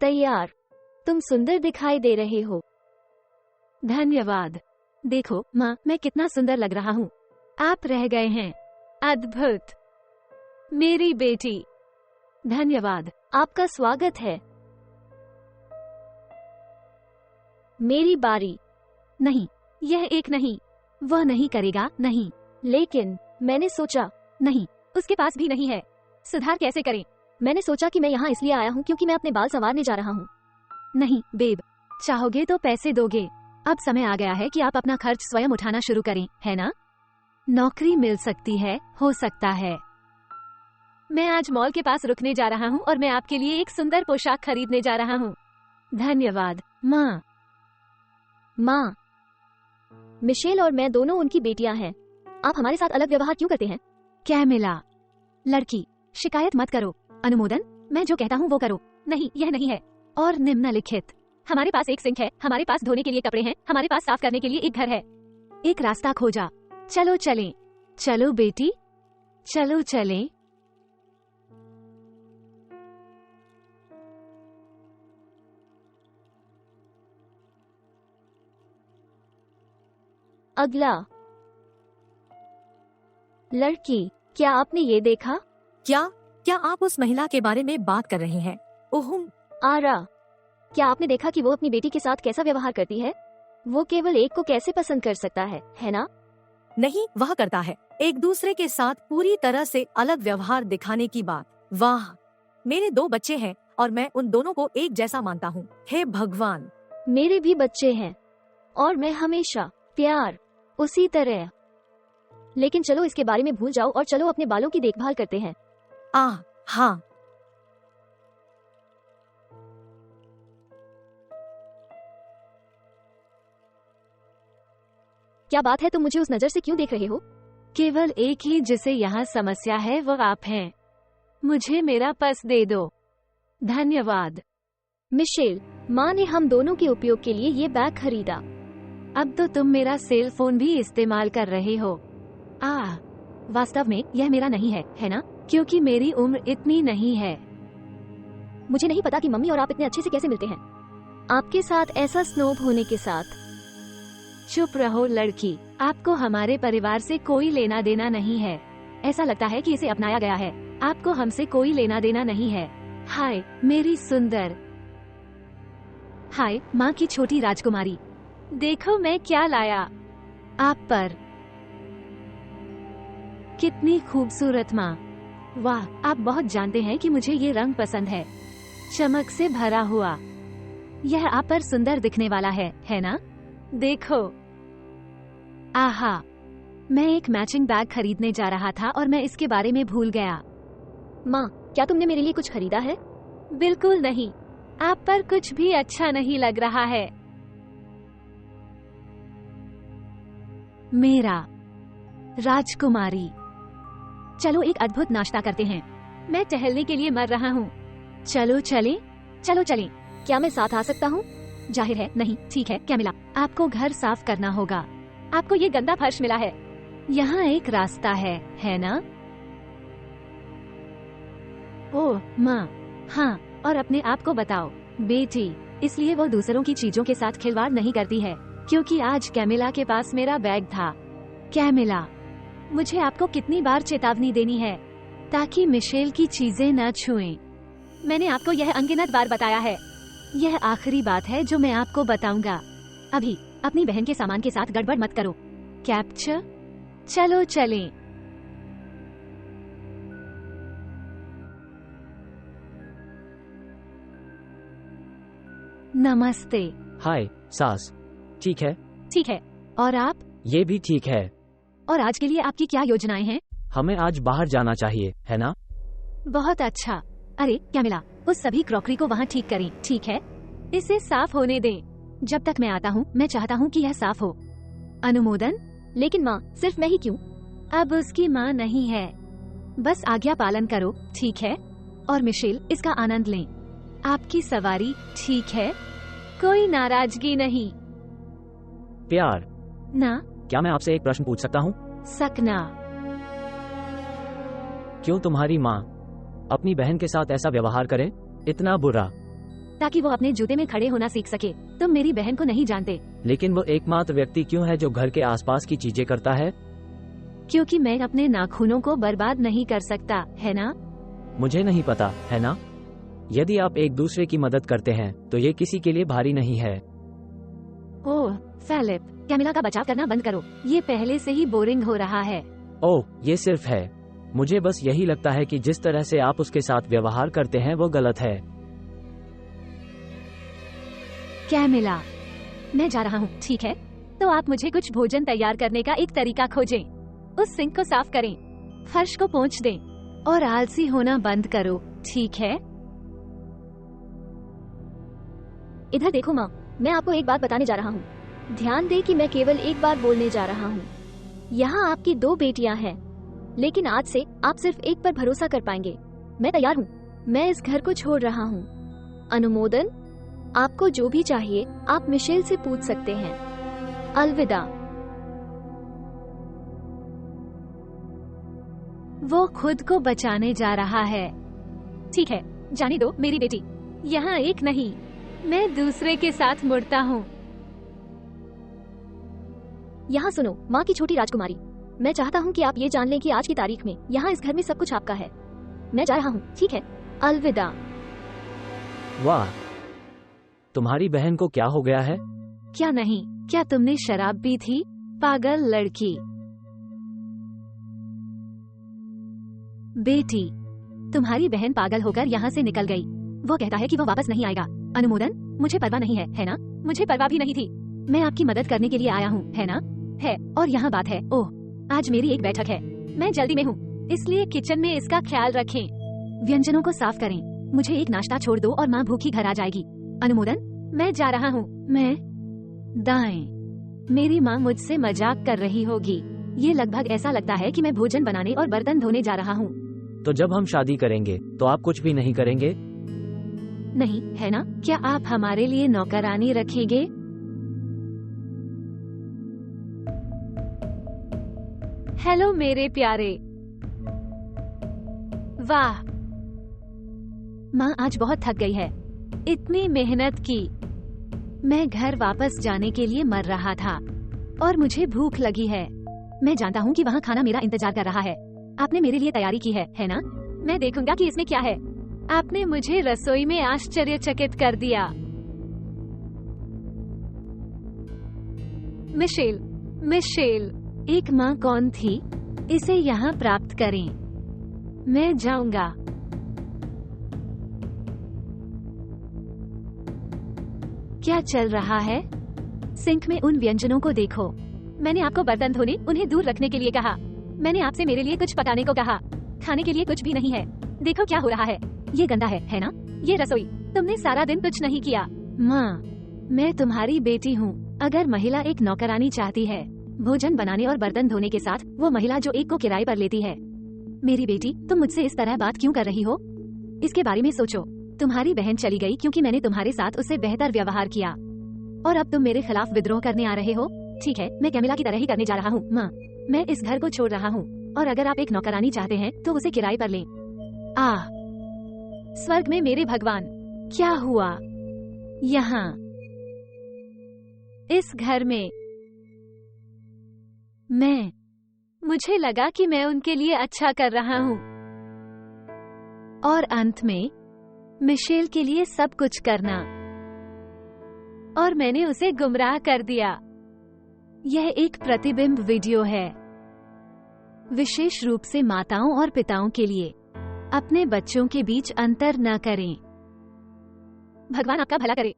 तैयार। तुम सुंदर दिखाई दे रहे हो। धन्यवाद। देखो माँ, मैं कितना सुंदर लग रहा हूँ। आप रह गए हैं। अद्भुत, मेरी बेटी। धन्यवाद। आपका स्वागत है। मेरी बारी। नहीं, यह एक नहीं। वह नहीं करेगा, नहीं। लेकिन मैंने सोचा। नहीं, उसके पास भी नहीं है। सुधार कैसे करें? मैंने सोचा कि मैं यहाँ इसलिए आया हूँ क्योंकि मैं अपने बाल संवारने जा रहा हूँ। नहीं बेब, चाहोगे तो पैसे दोगे। अब समय आ गया है कि आप अपना खर्च स्वयं उठाना शुरू करें, है ना? नौकरी मिल सकती है, हो सकता है। मैं आज मॉल के पास रुकने जा रहा हूँ और मैं आपके लिए एक सुंदर पोशाक खरीदने जा रहा हूँ। धन्यवाद माँ। माँ, मिशेल और मैं दोनों उनकी बेटियां हैं। आप हमारे साथ अलग व्यवहार क्यों करते हैं? कैमिला, लड़की, शिकायत मत करो। अनुमोदन, मैं जो कहता हूँ वो करो। नहीं, यह नहीं है। और निम्नलिखित। हमारे पास एक सिंक है, हमारे पास धोने के लिए कपड़े हैं, हमारे पास साफ करने के लिए एक घर है। एक रास्ता खोजा। चलो चलें। चलो बेटी, चलो चलें। अगला। लड़की, क्या आपने ये देखा? क्या आप उस महिला के बारे में बात कर रहे हैं? ओह, आरा, क्या आपने देखा कि वो अपनी बेटी के साथ कैसा व्यवहार करती है? वो केवल एक को कैसे पसंद कर सकता है ना? नहीं, वह करता है। एक दूसरे के साथ पूरी तरह से अलग व्यवहार दिखाने की बात। वाह, मेरे 2 बच्चे हैं और मैं उन दोनों को एक जैसा मानता हूँ। हे भगवान। मेरे भी बच्चे हैं और मैं हमेशा प्यार उसी तरह। लेकिन चलो इसके बारे में भूल जाओ और चलो अपने बालों की देखभाल करते हैं। हाँ। क्या बात है, तुम मुझे उस नजर से क्यों देख रहे हो? केवल एक ही जिसे यहाँ समस्या है वो आप हैं। मुझे मेरा पर्स दे दो। धन्यवाद। मिशेल, माँ ने हम दोनों के उपयोग के लिए ये बैग खरीदा। अब तो तुम मेरा सेल फोन भी इस्तेमाल कर रहे हो। वास्तव में यह मेरा नहीं है ना? क्योंकि मेरी उम्र इतनी नहीं है। मुझे नहीं पता कि मम्मी और आप इतने अच्छे से कैसे मिलते हैं। आपके साथ ऐसा स्नोब होने के साथ। चुप रहो लड़की, आपको हमारे परिवार से कोई लेना देना नहीं है। ऐसा लगता है कि इसे अपनाया गया है। आपको हमसे कोई लेना देना नहीं है। हाय मेरी सुंदर। हाय माँ की छोटी राजकुमारी। देखो मैं क्या लाया आप पर। कितनी खूबसूरत माँ। वाह, आप बहुत जानते हैं कि मुझे ये रंग पसंद है। चमक से भरा हुआ। यह आप पर सुंदर दिखने वाला है ना? देखो। आहा, मैं एक मैचिंग बैग खरीदने जा रहा था और मैं इसके बारे में भूल गया। माँ, क्या तुमने मेरे लिए कुछ खरीदा है? बिल्कुल नहीं, आप पर कुछ भी अच्छा नहीं लग रहा है। मेरा राजकुमारी। चलो एक अद्भुत नाश्ता करते हैं। मैं टहलने के लिए मर रहा हूँ। चलो चलें। चलो चलें। क्या मैं साथ आ सकता हूँ? जाहिर है नहीं। ठीक है कैमिला, आपको घर साफ करना होगा। आपको ये गंदा फर्श मिला है। यहाँ एक रास्ता है ना? ओह माँ, हाँ। और अपने आप को बताओ बेटी। इसलिए वो दूसरों की चीजों के साथ खिलवाड़ नहीं करती है, क्योंकि आज कैमिला के पास मेरा बैग था। कैमिला, मुझे आपको कितनी बार चेतावनी देनी है ताकि मिशेल की चीजें न छुएं? मैंने आपको यह अनगिनत बार बताया है। यह आखिरी बात है जो मैं आपको बताऊंगा। अभी अपनी बहन के सामान के साथ गड़बड़ मत करो। कैप्चर। चलो चलें। नमस्ते। हाय सास। ठीक है। ठीक है, और आप? ये भी ठीक है। और आज के लिए आपकी क्या योजनाएं हैं? हमें आज बाहर जाना चाहिए, है ना? बहुत अच्छा। अरे कैमिला, उस सभी क्रॉकरी को वहाँ ठीक करें, ठीक है? इसे साफ होने दें। जब तक मैं आता हूँ मैं चाहता हूँ कि यह साफ हो। अनुमोदन? लेकिन माँ, सिर्फ मैं ही क्यों? अब उसकी माँ नहीं है। बस आज्ञा पालन करो, ठीक है? और मिशेल, इसका आनंद लें। आपकी सवारी ठीक है? कोई नाराजगी नहीं प्यार ना? क्या मैं आपसे एक प्रश्न पूछ सकता हूँ? सकना। क्यों तुम्हारी माँ अपनी बहन के साथ ऐसा व्यवहार करे? इतना बुरा। ताकि वो अपने जूते में खड़े होना सीख सके। तुम मेरी बहन को नहीं जानते। लेकिन वो एकमात्र व्यक्ति क्यों है जो घर के आसपास की चीजें करता है? क्योंकि मैं अपने नाखूनों को बर्बाद नहीं कर सकता, है ना? मुझे नहीं पता, है ना? यदि आप एक दूसरे की मदद करते हैं तो ये किसी के लिए भारी नहीं है। ओह फिलिप, कैमिला का बचाव करना बंद करो। ये पहले से ही बोरिंग हो रहा है। ओह, ये सिर्फ है। मुझे बस यही लगता है कि जिस तरह से आप उसके साथ व्यवहार करते हैं वो गलत है। कैमिला, मैं जा रहा हूँ, ठीक है? तो आप मुझे कुछ भोजन तैयार करने का एक तरीका खोजें। उस सिंक को साफ करें, फर्श को पोंछ दें और आलसी होना बंद करो, ठीक है? इधर देखो माँ, मैं आपको एक बात बताने जा रहा हूँ। ध्यान दे कि मैं केवल एक बार बोलने जा रहा हूँ। यहाँ आपकी 2 बेटियाँ हैं, लेकिन आज से आप सिर्फ एक पर भरोसा कर पाएंगे। मैं तैयार हूँ। मैं इस घर को छोड़ रहा हूँ। अनुमोदन, आपको जो भी चाहिए आप मिशेल से पूछ सकते हैं। अलविदा। वो खुद को बचाने जा रहा है। ठीक है, जाने दो मेरी बेटी। यहाँ एक नहीं, मैं दूसरे के साथ मुड़ता हूँ। यहाँ सुनो, माँ की छोटी राजकुमारी, मैं चाहता हूँ कि आप ये जान लें कि आज की तारीख में यहाँ इस घर में सब कुछ आपका है। मैं जा रहा हूँ, ठीक है? अलविदा। वाह, तुम्हारी बहन को क्या हो गया है? क्या नहीं? क्या तुमने शराब पी थी, पागल लड़की? बेटी, तुम्हारी बहन पागल होकर यहाँ से निकल गई। वो कहता है कि वो वापस नहीं आएगा। अनुमोदन, मुझे परवाह नहीं है ना? मुझे परवाह भी नहीं थी। मैं आपकी मदद करने के लिए आया हूँ, है ना? है। और यहाँ बात है, ओह, आज मेरी एक बैठक है, मैं जल्दी में हूँ, इसलिए किचन में इसका ख्याल रखें। व्यंजनों को साफ करें। मुझे एक नाश्ता छोड़ दो और माँ भूखी घर आ जाएगी। अनुमोदन, मैं जा रहा हूँ। मैं दाएं। मेरी माँ मुझसे मजाक कर रही होगी। ये लगभग ऐसा लगता है कि मैं भोजन बनाने और बर्तन धोने जा रहा हूँ। तो जब हम शादी करेंगे तो आप कुछ भी नहीं करेंगे? नहीं, है ना? क्या आप हमारे लिए नौकरानी रखेंगे? हेलो मेरे प्यारे। वाह, माँ आज बहुत थक गई है। इतनी मेहनत की। मैं घर वापस जाने के लिए मर रहा था और मुझे भूख लगी है। मैं जानता हूँ कि वहाँ खाना मेरा इंतजार कर रहा है। आपने मेरे लिए तैयारी की है ना? मैं देखूंगा कि इसमें क्या है। आपने मुझे रसोई में आश्चर्यचकित कर दिया। मिशेल, मिशेल, एक माँ कौन थी? इसे यहाँ प्राप्त करें। मैं जाऊंगा। क्या चल रहा है? सिंक में उन व्यंजनों को देखो। मैंने आपको बर्तन धोने, उन्हें दूर रखने के लिए कहा। मैंने आपसे मेरे लिए कुछ पकाने को कहा। खाने के लिए कुछ भी नहीं है। देखो क्या हो रहा है। ये गंदा है ना? ये रसोई। तुमने सारा दिन कुछ नहीं किया। माँ, मैं तुम्हारी बेटी हूँ। अगर महिला एक नौकरानी चाहती है, भोजन बनाने और बर्तन धोने के साथ, वो महिला जो एक को किराए पर लेती है। मेरी बेटी, तुम मुझसे इस तरह बात क्यों कर रही हो? इसके बारे में सोचो। तुम्हारी बहन चली गई क्योंकि मैंने तुम्हारे साथ उससे बेहतर व्यवहार किया, और अब तुम मेरे खिलाफ विद्रोह करने आ रहे हो। ठीक है, मैं कैमिला की तरह ही करने जा रहा हूँ। माँ, मैं इस घर को छोड़ रहा हूँ, और अगर आप एक नौकरानी चाहते हैं तो उसे किराए पर लें। स्वर्ग में मेरे भगवान, क्या हुआ यहाँ इस घर में? मुझे लगा कि मैं उनके लिए अच्छा कर रहा हूँ, और अंत में मिशेल के लिए सब कुछ करना, और मैंने उसे गुमराह कर दिया। यह एक प्रतिबिंब वीडियो है, विशेष रूप से माताओं और पिताओं के लिए। अपने बच्चों के बीच अंतर न करें। भगवान आपका भला करे।